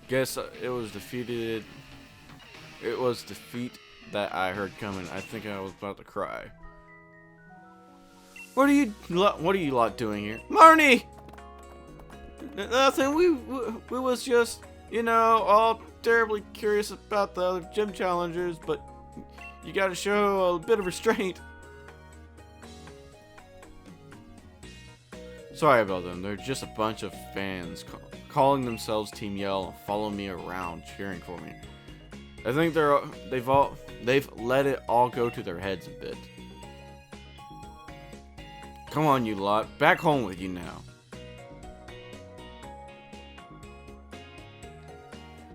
Guess it was defeated. It was defeat that I heard coming. I think I was about to cry. What are you lot doing here? Marnie! Nothing. We was just, you know, all terribly curious about the other gym challengers, but you gotta show a bit of restraint. Sorry about them. They're just a bunch of fans calling themselves Team Yell and following me around, cheering for me. I think they've let it all go to their heads a bit. Come on, you lot. Back home with you now.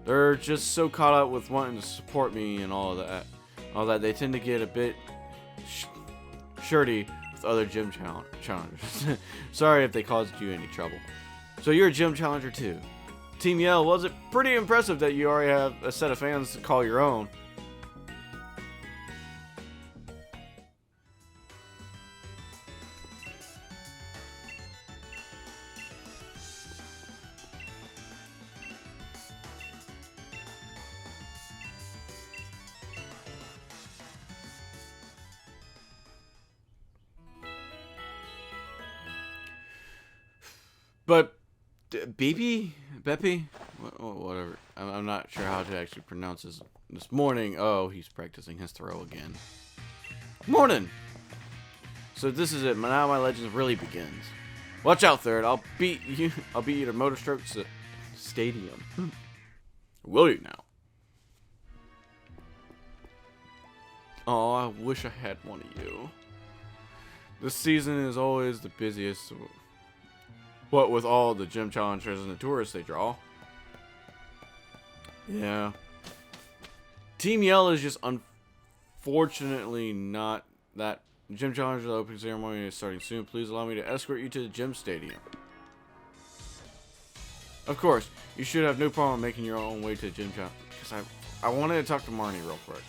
They're just so caught up with wanting to support me and all that they tend to get a bit shirty with other gym challengers. Sorry if they caused you any trouble. So you're a gym challenger too. Team Yell, was it pretty impressive that you already have a set of fans to call your own? But Beppy, whatever. I'm not sure how to actually pronounce this morning. Oh, he's practicing his throw again. Morning. So this is it. Now my legend really begins. Watch out, third. I'll beat you to Motor Strokes Stadium. Will you now? Oh, I wish I had one of you. This season is always the busiest. What with all the gym challengers and the tourists they draw. Yeah. Team Yell is just unfortunately not that. Gym Challenger opening ceremony is starting soon. Please allow me to escort you to the gym stadium. Of course, you should have no problem making your own way to the gym challenge. Because I wanted to talk to Marnie real quick.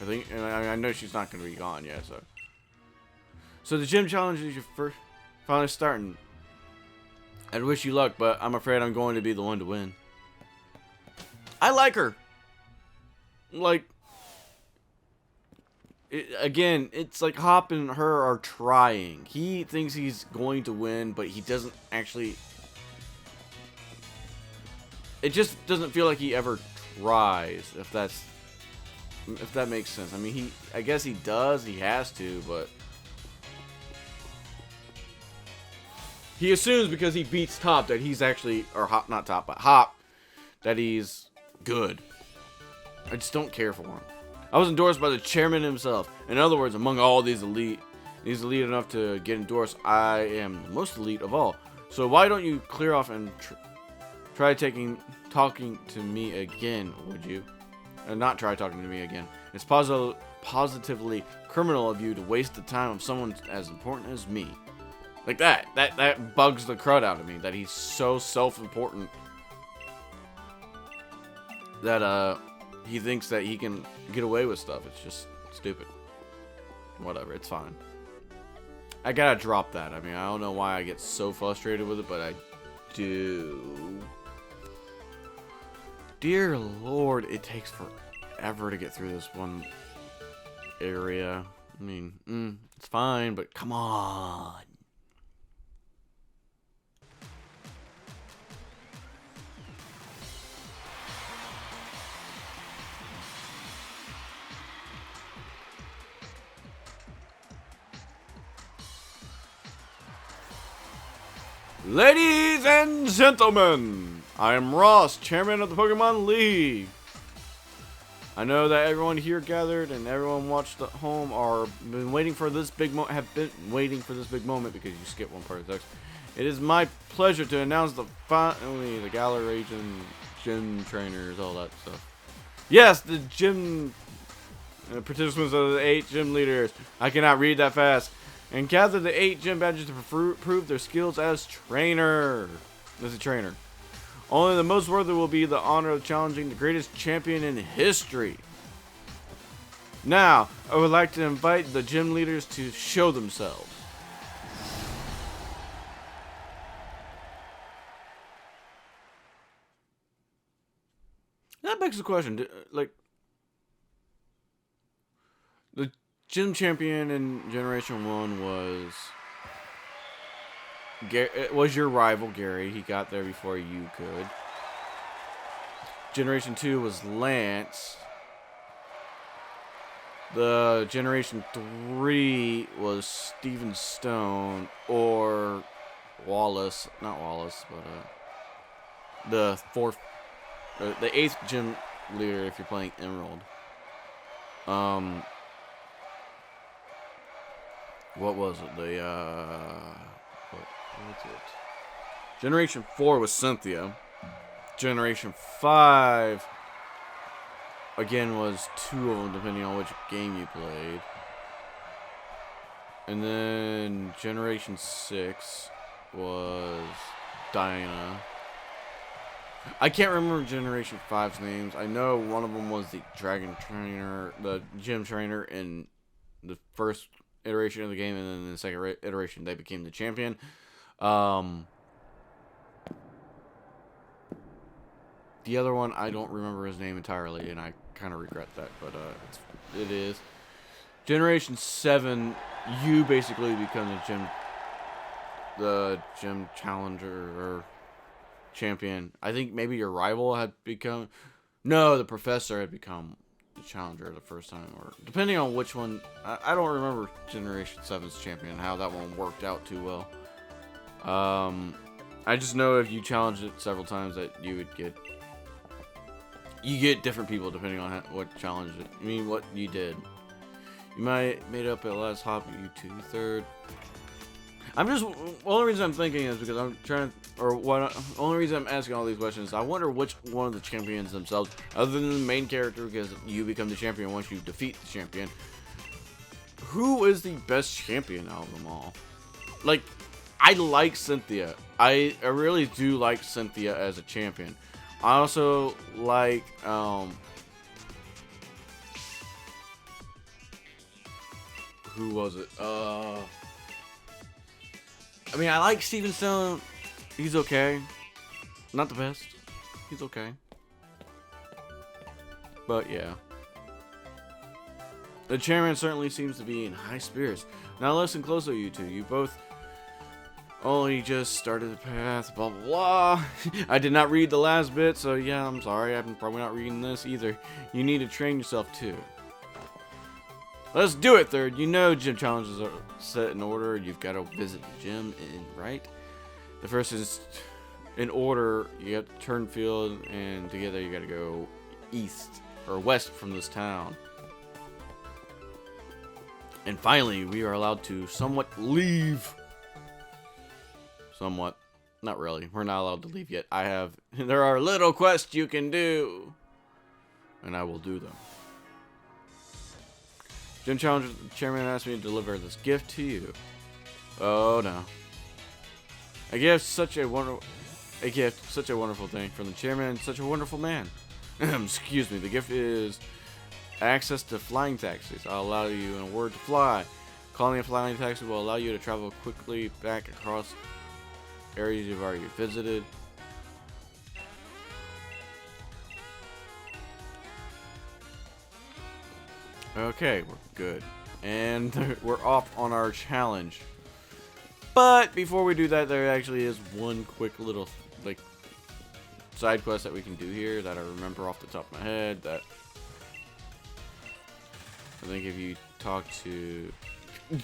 I think, and I know she's not going to be gone yet, so. So the gym challenge is your first, finally starting. I'd wish you luck, but I'm afraid I'm going to be the one to win. I like her. Like, again, it's like Hop and her are trying. He thinks he's going to win, but he doesn't actually. It just doesn't feel like he ever tries, if that makes sense. I mean, I guess he does, he has to, but he assumes because he beats Top that he's actually, or Hop, not Top, but Hop, that he's good. I just don't care for him. I was endorsed by the chairman himself. In other words, among all these elite enough to get endorsed, I am the most elite of all. So why don't you clear off and try talking to me again, would you? And not try talking to me again. It's positively criminal of you to waste the time of someone as important as me. Like that bugs the crud out of me, that he's so self-important that he thinks that he can get away with stuff. It's just stupid. Whatever, it's fine. I gotta drop that. I mean, I don't know why I get so frustrated with it, but I do. Dear Lord, it takes forever to get through this one area. I mean, it's fine, but come on. Ladies and gentlemen, I am Ross, chairman of the Pokemon League. I know that everyone here gathered and everyone watched at home have been waiting for this big moment because you skipped one part of the text. It is my pleasure to announce the gallery and gym trainers, all that stuff. Yes, the gym participants of the 8 gym leaders. I cannot read that fast. And gather the 8 gym badges to prove their skills as a trainer. Only the most worthy will be the honor of challenging the greatest champion in history. Now, I would like to invite the gym leaders to show themselves. That begs the question, like, the gym champion in Generation 1 was your rival, Gary. He got there before you could. Generation 2 was Lance. The Generation 3 was Steven Stone or Wallace. Not Wallace, but the 8th gym leader if you're playing Emerald. What was it? What was it? Generation 4 was Cynthia. Generation 5 again was 2 of them depending on which game you played. And then Generation 6 was Diana. I can't remember Generation 5's names. I know one of them was the Dragon Trainer, the Gym Trainer in the first iteration of the game, and then in the second iteration they became the champion. The other one, I don't remember his name entirely, and I kind of regret that, but it is. Generation 7, you basically become the gym challenger or champion. I think maybe your rival had become... No, the professor had become the challenger the first time, or depending on which one. I don't remember Generation 7's champion, how that one worked out too well. I just know if you challenged it several times that you would get... You get different people depending on what challenge it. I mean, what you did. You might made up at last hop, you 2/3. I'm just... The only reason I'm thinking is because I'm trying... only reason I'm asking all these questions, I wonder which one of the champions themselves, other than the main character, because you become the champion once you defeat the champion, who is the best champion out of them all? Like, I like Cynthia. I really do like Cynthia as a champion. I also like, who was it? I mean, I like Steven Stone. He's okay. Not the best. He's okay. But yeah. The chairman certainly seems to be in high spirits. Now listen closely, you two. You both only just started the path, blah blah blah. I did not read the last bit, so yeah, I'm sorry. I'm probably not reading this either. You need to train yourself too. Let's do it, third. You know gym challenges are set in order. You've got to visit the gym, right? The first is in order. You have to turn field, and together you got to go east or west from this town. And finally, we are allowed to somewhat leave. Somewhat. Not really. We're not allowed to leave yet. There are little quests you can do. And I will do them. Gym Challenger Chairman asked me to deliver this gift to you. Oh no. A gift, such a wonderful thing from the chairman, such a wonderful man. Excuse me. The gift is access to flying taxis. I'll allow you in a word to fly. Calling a flying taxi will allow you to travel quickly back across areas you've already visited. Okay, we're good. And we're off on our challenge. But before we do that, there actually is one quick little side quest that we can do here that I remember off the top of my head, that I think if you talk to...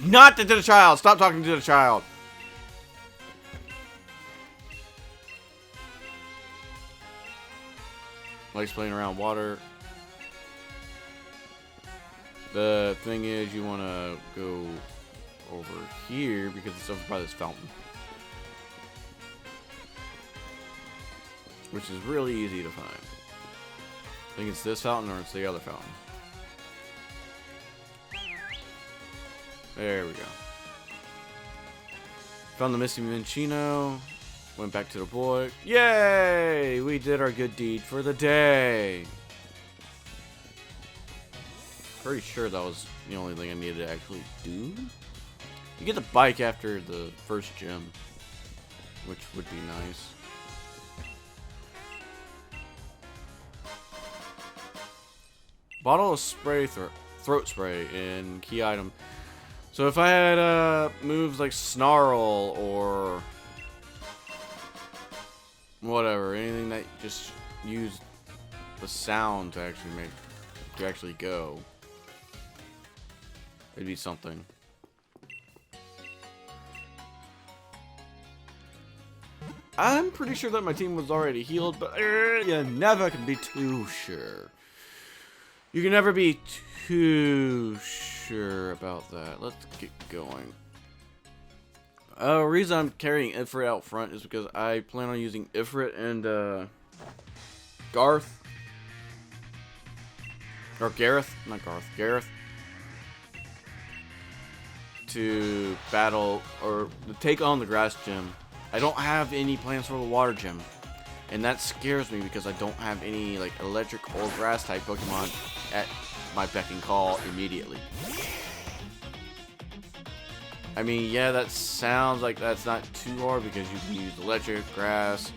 Not to the child! Stop talking to the child! Likes playing around water. The thing is, you want to go over here because it's over by this fountain, which is really easy to find. I think it's this fountain or it's the other fountain. There we go. Found the Misty Minccino. Went back to the boy. Yay! We did our good deed for the day. Pretty sure that was the only thing I needed to actually do. You get the bike after the first gym, which would be nice. Bottle of spray throat spray in key item. So if I had moves like Snarl or whatever, anything that just used the sound to actually go, it'd be something. I'm pretty sure that my team was already healed, but you never can be too sure. You can never be too sure about that. Let's get going. The reason I'm carrying Ifrit out front is because I plan on using Ifrit and Garth. Or Gareth, not Garth, Gareth. To battle, or to take on the grass gym. I don't have any plans for the water gym. And that scares me because I don't have any like electric or grass type Pokemon at my beck and call immediately. I mean, yeah, that sounds like that's not too hard because you can use electric, grass.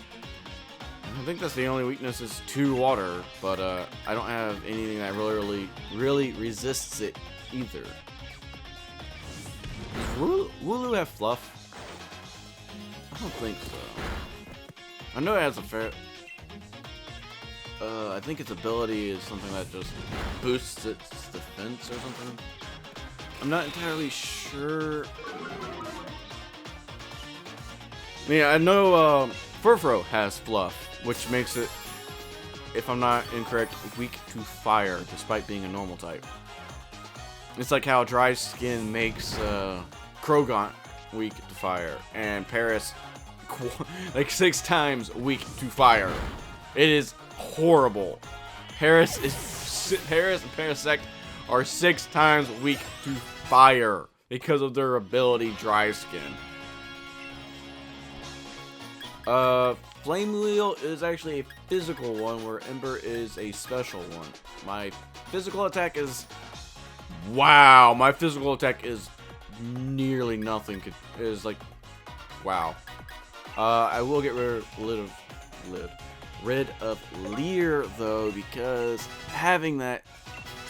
I think that's the only weakness is to water, but I don't have anything that really resists it either. Does Wooloo have fluff? I don't think so. I know it has a fair... I think its ability is something that just boosts its defense or something. I'm not entirely sure. Yeah, I know Furfrou has fluff, which makes it, if I'm not incorrect, weak to fire, despite being a normal type. It's like how dry skin makes Krogant weak to fire, and Paris like 6 times weak to fire. It is horrible. Paris and Parasect are 6 times weak to fire because of their ability dry skin. Flame Wheel is actually a physical one, where Ember is a special one. My physical attack is... Wow, my physical attack is nearly nothing. Is like... Wow. I will get rid of Leer, though, because having that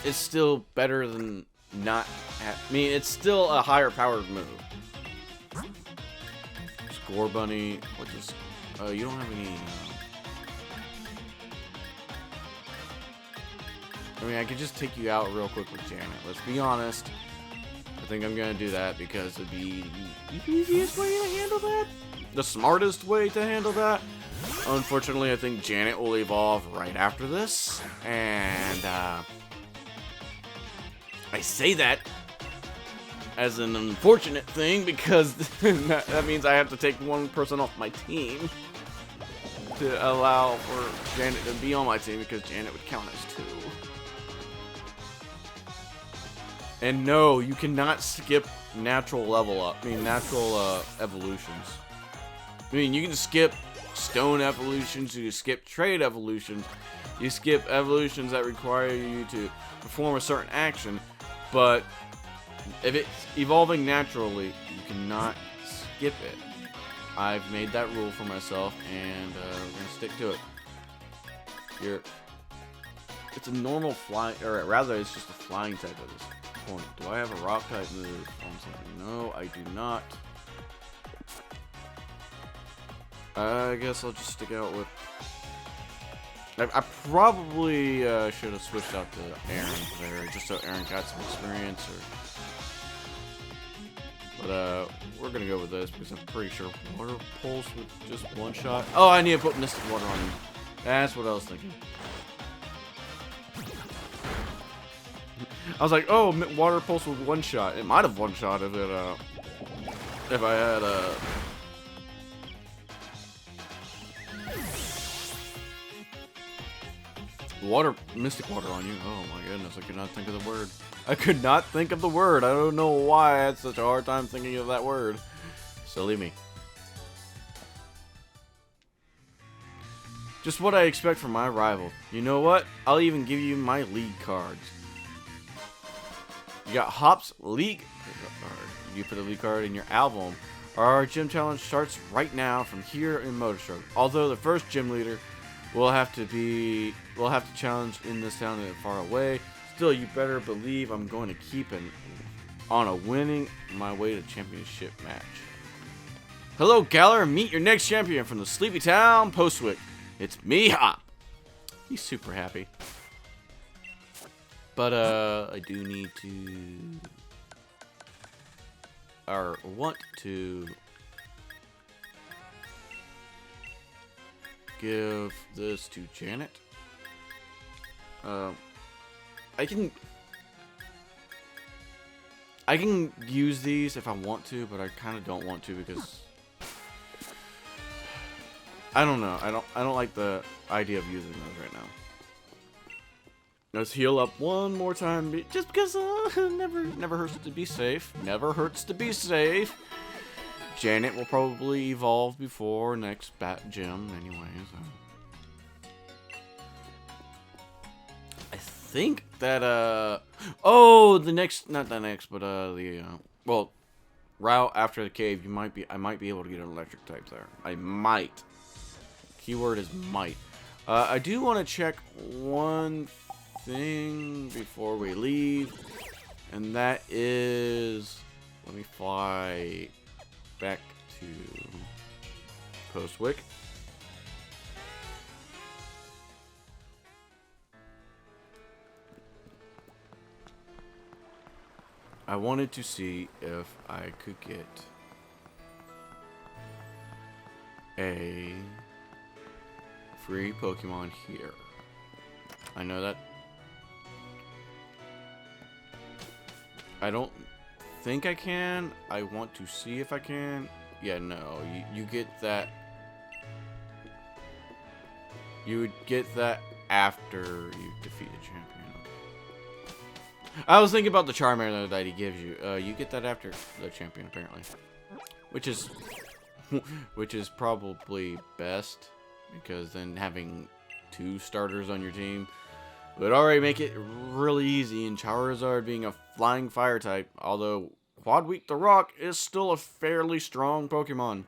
is still better than not... I mean, it's still a higher powered move. Score Bunny. What does... you don't have any... I mean, I could just take you out real quick with Janet. Let's be honest. I think I'm going to do that because it'd be the easiest way to handle that. The smartest way to handle that. Unfortunately, I think Janet will evolve right after this. And, I say that as an unfortunate thing because that means I have to take one person off my team to allow for Janet to be on my team, because Janet would count as 2. And no, you cannot skip natural level up. I mean, natural evolutions. I mean, you can skip stone evolutions, you can skip trade evolutions, you skip evolutions that require you to perform a certain action, but if it's evolving naturally, you cannot skip it. I've made that rule for myself, and we're gonna stick to it. It's a normal flying, or rather, it's just a flying type at this point. Do I have a rock type move on something? No, I do not. I guess I'll just stick out with... I probably should have switched out to Aaron there, just so Aaron got some experience. But we're gonna go with this because I'm pretty sure Water Pulse with just one shot. Oh, I need to put Mystic Water on him. That's what I was thinking. I was like, oh, Water Pulse with one shot. It might have one shot if it if I had Mystic Water on you. Oh my goodness, I could not think of the word. I could not think of the word. I don't know why I had such a hard time thinking of that word. Silly me. Just what I expect from my rival. You know what? I'll even give you my league cards. You got Hop's league card. You put a league card in your album. Our gym challenge starts right now from here in Motorstroke. Although the first gym leader will have to challenge in this town and far away. still, you better believe I'm going to keep on a winning my way to championship match. Hello, Galler. Meet your next champion from the Sleepy Town Postwick. It's me, Hop. He's super happy. But, I do need to... or want to... give this to Janet. I can use these if I want to, but I kind of don't want to because I don't know. I don't like the idea of using those right now. Let's heal up one more time, just because never hurts to be safe. Never hurts to be safe. Janet will probably evolve before next Bat Gym, anyway. So. I think that oh, the next, not the next, but well, route after the cave, I might be able to get an electric type there. I might. Keyword is might. I do want to check one thing before we leave, and that is, let me fly back to Postwick. I wanted to see if I could get a free Pokemon here. I know that I don't think I can. I want to see if I can. Yeah, no. You get that. You would get that after you defeat a champion. I was thinking about the Charmander that he gives you. You get that after the champion, apparently. Which is probably best, because then having 2 starters on your team would already make it really easy, and Charizard being a flying fire type, although Quadweek the Rock is still a fairly strong Pokemon.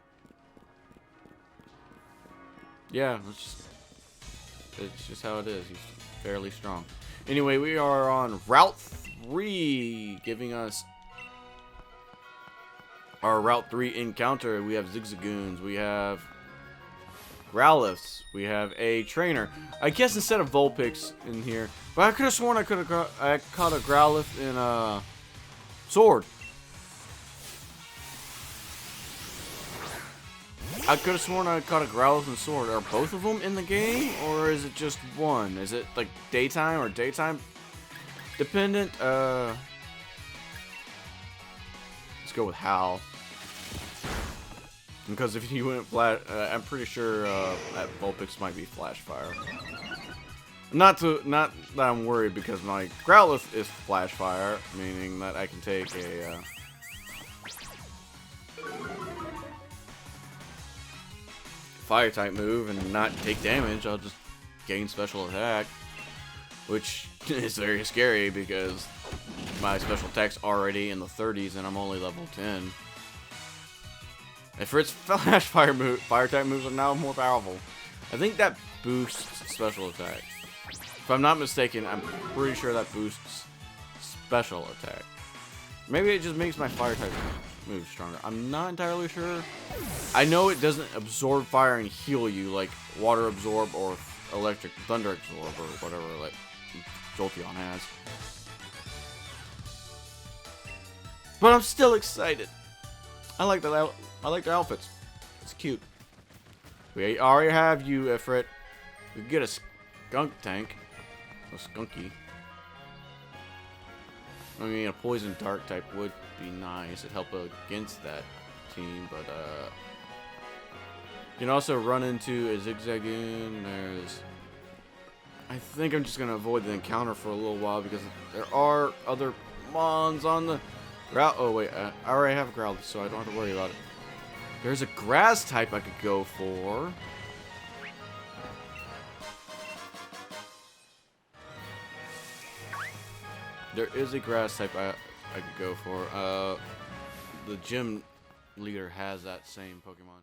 Yeah, it's just how it is. He's fairly strong. Anyway, we are on Route 3, giving us our Route 3 encounter. We have Zigzagoons, we have Growlithe, we have a trainer. I guess instead of Vulpix in here, but I could have sworn I caught a Growlithe in a Sword. I could have sworn I caught a Growlithe and Sword. Are both of them in the game, or is it just one? Is it like daytime or daytime dependent? Let's go with Hal. Because if you went flat, I'm pretty sure that Vulpix might be Flash Fire. Not that I'm worried, because my Growlithe is Flash Fire, meaning that I can take a fire type move and not take damage. I'll just gain special attack, which is very scary because my special attack's already in the 30s and I'm only level 10. If it's Flash Fire type moves are now more powerful. I think that boosts special attack. If I'm not mistaken, I'm pretty sure that boosts special attack. Maybe it just makes my fire type move stronger. I'm not entirely sure. I know it doesn't absorb fire and heal you like water absorb or electric thunder absorb or whatever like Jolteon has. But I'm still excited. I like that. I like their outfits. It's cute. We already have you, Ifrit. We could get a skunk tank. A skunky. I mean, a poison dark type would be nice. It'd help against that team, but you can also run into a Zigzagoon. I think I'm just gonna avoid the encounter for a little while because there are other mons on the route. Oh wait, I already have a Growlithe, so I don't have to worry about it. There's a grass type I could go for. There is a grass type I could go for. The gym leader has that same Pokemon.